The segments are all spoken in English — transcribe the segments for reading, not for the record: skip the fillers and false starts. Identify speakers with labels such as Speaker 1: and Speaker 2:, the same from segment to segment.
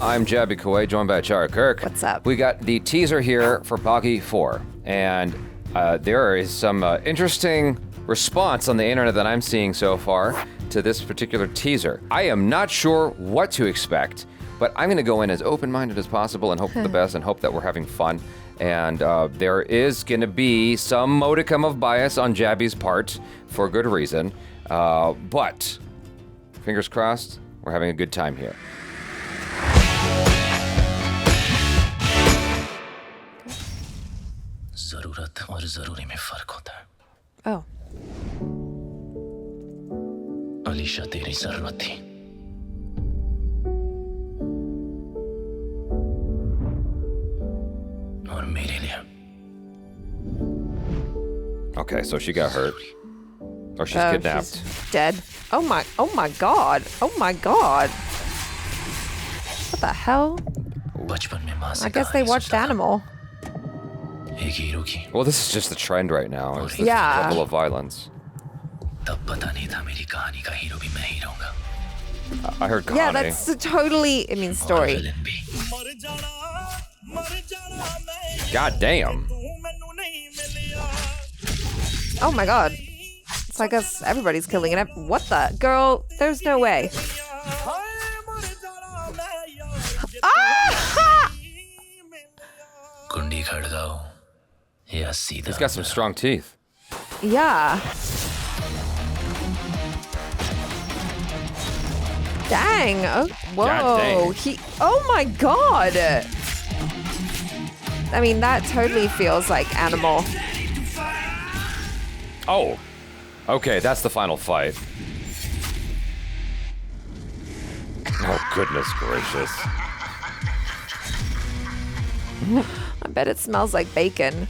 Speaker 1: I'm Jabby Kuwait, joined by Chara Kirk.
Speaker 2: What's up?
Speaker 1: We got the teaser here for Boggy 4, and there is some interesting response on the internet that I'm seeing so far to this particular teaser. I am not sure what to expect, but I'm going to go in as open-minded as possible and hope for the best and hope that we're having fun. And there is going to be some modicum of bias on Jabby's part for good reason, but fingers crossed, we're having a good time here.
Speaker 3: ज़रूरत और ज़रूरी में फर्क होता है।
Speaker 2: Oh.
Speaker 3: Alisha तेरी ज़रूरत थी। और मेरे लिए।
Speaker 1: Okay, so she got hurt. Or she's kidnapped.
Speaker 2: She's dead. Oh my god. Oh my god. What the hell?
Speaker 3: बचपन में माँ से
Speaker 2: I guess they
Speaker 3: कहानी
Speaker 2: watched
Speaker 3: सुनता था।
Speaker 2: Animal.
Speaker 3: एक हीरो की।
Speaker 1: Well, this is just the trend right now. It's this
Speaker 2: Yeah.
Speaker 1: level of violence.
Speaker 3: तब पता नहीं था मेरी कहानी का हीरो भी मैं ही रहूँगा।
Speaker 1: I heard Connie.
Speaker 2: Yeah, that's a totally, story.
Speaker 3: Villain भी।
Speaker 1: God damn.
Speaker 2: Oh my god. So I guess everybody's killing it. What the? Girl, there's no way. Ah!
Speaker 3: कुंडी खड़काओ या सीधा।
Speaker 1: He's got some strong teeth.
Speaker 2: Yeah. Dang. Oh, whoa.
Speaker 1: God dang.
Speaker 2: Oh my god. I mean, that totally feels like Animal.
Speaker 1: Oh. Okay, that's the final fight. Oh, goodness gracious.
Speaker 2: I bet it smells like bacon.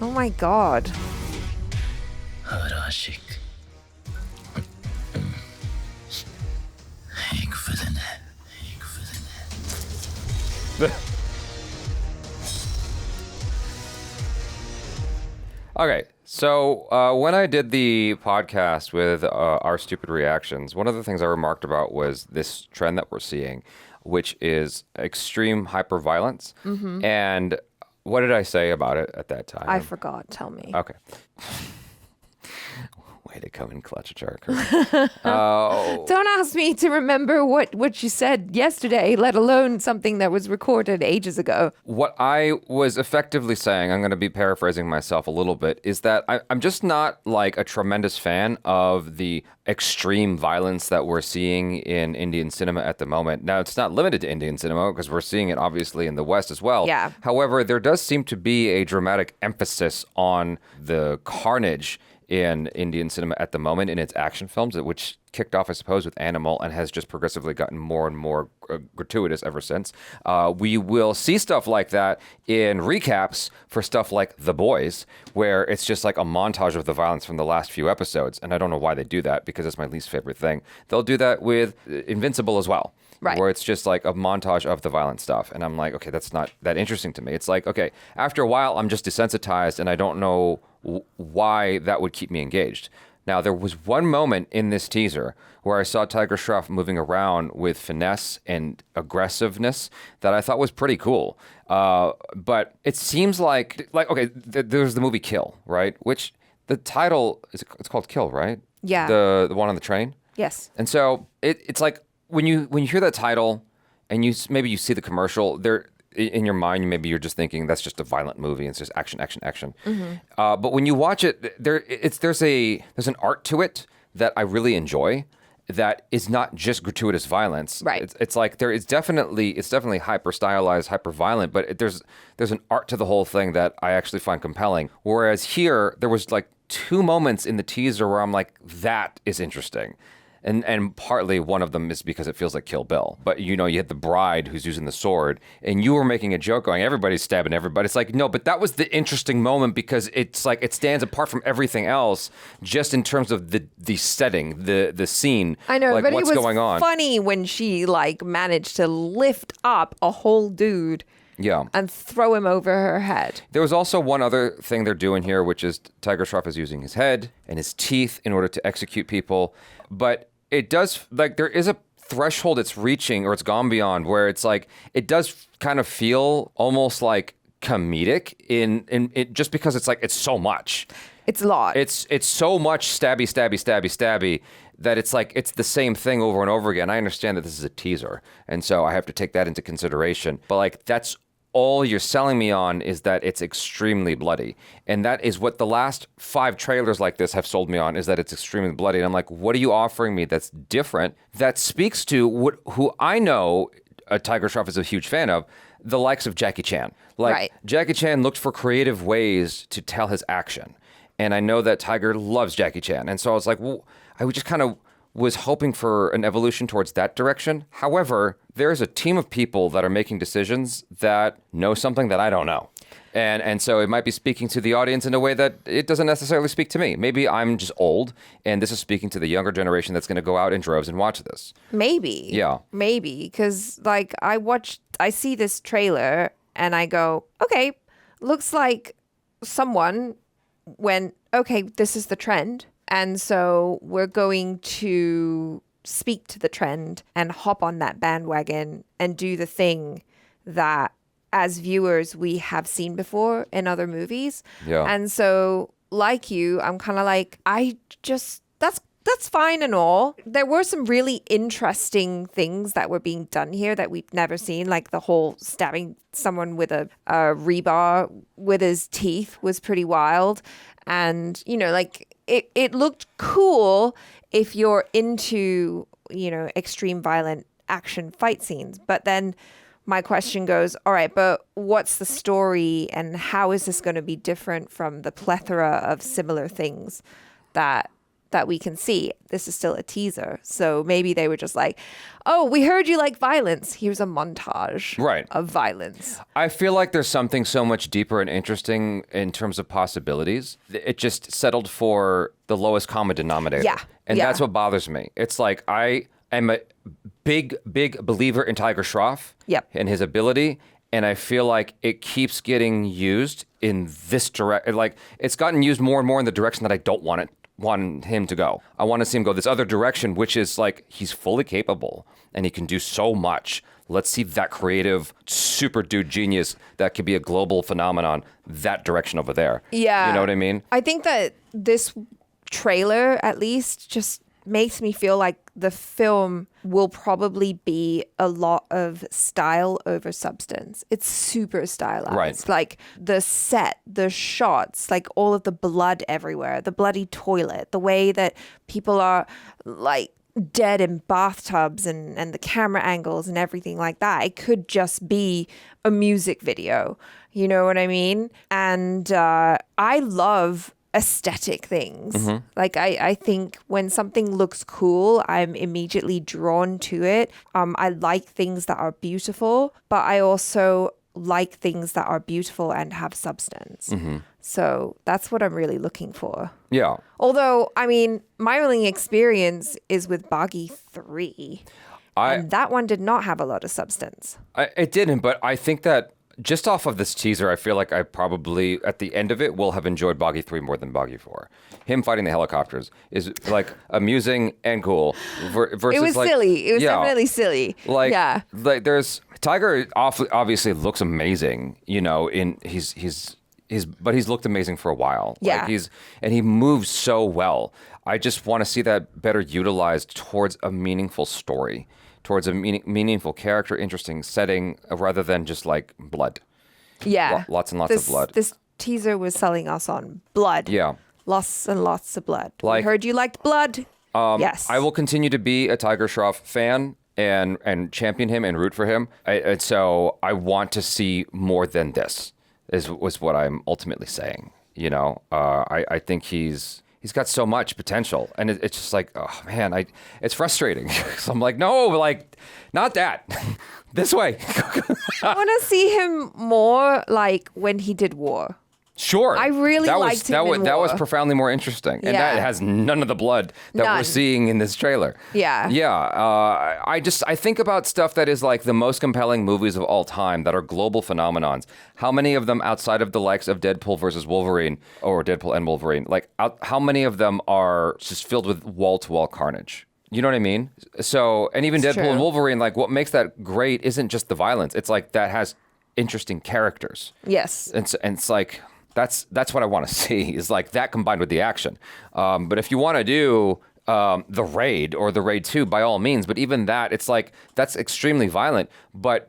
Speaker 2: Oh my god.
Speaker 3: हर आशिक एक villain है। एक villain है।
Speaker 1: Okay, so when I did the podcast with our stupid reactions, one of the things I remarked about was this trend that we're seeing, which is extreme hyperviolence.
Speaker 2: Mm-hmm.
Speaker 1: And what did I say about it at that time?
Speaker 2: I forgot. Tell me.
Speaker 1: Okay. Way to come in clutch, Jarker. Oh.
Speaker 2: Don't ask me to remember what you said yesterday, let alone something that was recorded ages ago.
Speaker 1: What I was effectively saying, I'm going to be paraphrasing myself a little bit, is that I'm just not like a tremendous fan of the extreme violence that we're seeing in Indian cinema at the moment. Now, it's not limited to Indian cinema because we're seeing it obviously in the West as well.
Speaker 2: Yeah.
Speaker 1: However, there does seem to be a dramatic emphasis on the carnage in Indian cinema at the moment in its action films, which kicked off, I suppose, with Animal and has just progressively gotten more and more gratuitous ever since. We will see stuff like that in recaps for stuff like The Boys, where it's just like a montage of the violence from the last few episodes. And I don't know why they do that, because it's my least favorite thing. They'll do that with Invincible as well.
Speaker 2: Right.
Speaker 1: Where it's just like a montage of the violent stuff. And I'm like, okay, that's not that interesting to me. It's like, okay, after a while, I'm just desensitized and I don't know why that would keep me engaged. Now, there was one moment in this teaser where I saw Tiger Shroff moving around with finesse and aggressiveness that I thought was pretty cool. But it seems like okay, there's the movie Kill, right? Which the title, it's called Kill, right?
Speaker 2: Yeah.
Speaker 1: The one on the train?
Speaker 2: Yes.
Speaker 1: And so it's like when you hear that title and maybe you see the commercial, there in your mind, maybe you're just thinking that's just a violent movie. It's just action, action, action. Mm-hmm. But when you watch it, there's an art to it that I really enjoy. That is not just gratuitous violence.
Speaker 2: Right.
Speaker 1: It's like it's definitely hyper stylized, hyper violent. But there's an art to the whole thing that I actually find compelling. Whereas here, there was like 2 moments in the teaser where I'm like, that is interesting. And partly one of them is because it feels like Kill Bill. But, you had the bride who's using the sword, and you were making a joke going, everybody's stabbing everybody. It's like, no, but that was the interesting moment because it's like it stands apart from everything else just in terms of the setting, the scene.
Speaker 2: I know,
Speaker 1: like,
Speaker 2: but
Speaker 1: what's
Speaker 2: it was
Speaker 1: going on.
Speaker 2: funny when she, managed to lift up a whole dude
Speaker 1: Yeah.
Speaker 2: and throw him over her head.
Speaker 1: There was also one other thing they're doing here, which is Tiger Shroff is using his head and his teeth in order to execute people. But it does, there is a threshold it's reaching or it's gone beyond where it's like it does kind of feel almost like comedic in it just because it's like it's so much.
Speaker 2: It's a lot.
Speaker 1: It's so much stabby that it's like it's the same thing over and over again. I understand that this is a teaser, and so I have to take that into consideration. But like that's all you're selling me on is that it's extremely bloody. And that is what the last 5 trailers like this have sold me on, is that it's extremely bloody. And I'm like, what are you offering me that's different, that speaks to who I know Tiger Shroff is a huge fan of, the likes of Jackie Chan. Like,
Speaker 2: Right.
Speaker 1: Jackie Chan looked for creative ways to tell his action. And I know that Tiger loves Jackie Chan. And so I was like, well, I just kind of was hoping for an evolution towards that direction. However, there's a team of people that are making decisions that know something that I don't know. And so it might be speaking to the audience in a way that it doesn't necessarily speak to me. Maybe I'm just old, and this is speaking to the younger generation that's going to go out in droves and watch this.
Speaker 2: Maybe.
Speaker 1: Yeah.
Speaker 2: Maybe. Because, like, I see this trailer and I go, okay, looks like someone went, okay, this is the trend. And so we're going to speak to the trend and hop on that bandwagon and do the thing that as viewers we have seen before in other movies.
Speaker 1: Yeah.
Speaker 2: And so like you, I'm kind of like, that's fine and all. There were some really interesting things that were being done here that we've never seen, like the whole stabbing someone with a rebar with his teeth was pretty wild. And, you know, like it looked cool if you're into, you know, extreme violent action fight scenes. But then my question goes, all right, but what's the story and how is this going to be different from the plethora of similar things that we can see? This is still a teaser. So maybe they were just like, oh, we heard you like violence. Here's a montage
Speaker 1: Right.
Speaker 2: of violence.
Speaker 1: I feel like there's something so much deeper and interesting in terms of possibilities. It just settled for the lowest common denominator.
Speaker 2: Yeah.
Speaker 1: And
Speaker 2: Yeah.
Speaker 1: that's what bothers me. It's like I am a big believer in Tiger Shroff
Speaker 2: Yep.
Speaker 1: and his ability. And I feel like it keeps getting used in this direction. Like it's gotten used more and more in the direction that I don't want him to go. I want to see him go this other direction, which is like he's fully capable and he can do so much. Let's see that creative super dude genius that could be a global phenomenon, that direction over there.
Speaker 2: Yeah.
Speaker 1: You know what I mean?
Speaker 2: I think that this trailer, at least, just makes me feel like the film will probably be a lot of style over substance. It's super stylized.
Speaker 1: Right.
Speaker 2: Like the set, the shots, like all of the blood everywhere, the bloody toilet, the way that people are like dead in bathtubs and the camera angles and everything like that. It could just be a music video. You know what I mean? And I love aesthetic things.
Speaker 1: Mm-hmm.
Speaker 2: Like I think when something looks cool, I'm immediately drawn to it. I like things that are beautiful, but I also like things that are beautiful and have substance.
Speaker 1: Mm-hmm.
Speaker 2: So that's what I'm really looking for.
Speaker 1: Yeah.
Speaker 2: Although, I mean, my only experience is with Boggy 3. And that one did not have a lot of substance.
Speaker 1: It didn't, but I think that just off of this teaser, I feel like I probably, at the end of it, will have enjoyed Boggy 3 more than Boggy 4. Him fighting the helicopters is, like, amusing and cool. Versus,
Speaker 2: It was
Speaker 1: like,
Speaker 2: silly. It was
Speaker 1: yeah,
Speaker 2: definitely silly.
Speaker 1: Like,
Speaker 2: yeah.
Speaker 1: like there's Tiger obviously looks amazing, you know, but he's looked amazing for a while.
Speaker 2: Yeah.
Speaker 1: Like and he moves so well. I just want to see that better utilized towards a meaningful story, towards a meaningful character, interesting setting, rather than just like blood.
Speaker 2: Yeah.
Speaker 1: Lots and lots of blood.
Speaker 2: This teaser was selling us on blood.
Speaker 1: Yeah.
Speaker 2: Lots and lots of blood.
Speaker 1: Like-
Speaker 2: we heard you liked blood. Yes.
Speaker 1: I will continue to be a Tiger Shroff fan and champion him and root for him. And so I want to see more than this. Was what I'm ultimately saying. You know, I think he's got so much potential, and it's just like, oh man, it's frustrating. So I'm like, no, like, not that. This way.
Speaker 2: I want to see him more like when he did War.
Speaker 1: Sure.
Speaker 2: I really liked him in
Speaker 1: that was
Speaker 2: War.
Speaker 1: profoundly more interesting. And
Speaker 2: Yeah.
Speaker 1: that has none of the blood that we're
Speaker 2: None.
Speaker 1: seeing in this trailer.
Speaker 2: Yeah.
Speaker 1: Yeah. I think about stuff that is like the most compelling movies of all time that are global phenomenons. How many of them outside of the likes of Deadpool versus Wolverine or Deadpool and Wolverine, like how many of them are just filled with wall-to-wall carnage? You know what I mean? So, and even
Speaker 2: It's
Speaker 1: Deadpool and
Speaker 2: true.
Speaker 1: Wolverine, like what makes that great isn't just the violence. It's like that has interesting characters.
Speaker 2: Yes.
Speaker 1: And it's like that's what I want to see is like that combined with the action. But if you want to do the Raid or the Raid 2, by all means. But even that, it's like that's extremely violent. But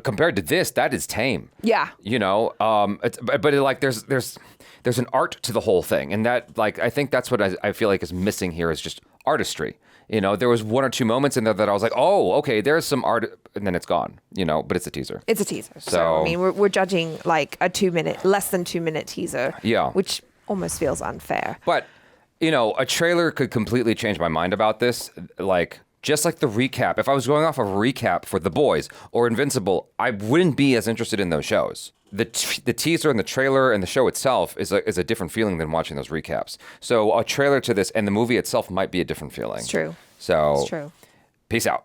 Speaker 1: compared to this, that is tame.
Speaker 2: Yeah.
Speaker 1: You know, like there's an art to the whole thing, and that like I think that's what I feel like is missing here is just artistry. You know, there was one or two moments in there that I was like, oh, okay, there's some art, and then it's gone. You know, but it's a teaser.
Speaker 2: It's a teaser. So,
Speaker 1: So-
Speaker 2: I mean, we're judging like a less than 2 minute teaser.
Speaker 1: Yeah.
Speaker 2: Which almost feels unfair.
Speaker 1: But, you know, a trailer could completely change my mind about this. Like, just like the recap. If I was going off of a recap for The Boys or Invincible, I wouldn't be as interested in those shows. The teaser and the trailer and the show itself is a different feeling than watching those recaps. So a trailer to this and the movie itself might be a different feeling.
Speaker 2: It's true.
Speaker 1: So
Speaker 2: It's true.
Speaker 1: peace out.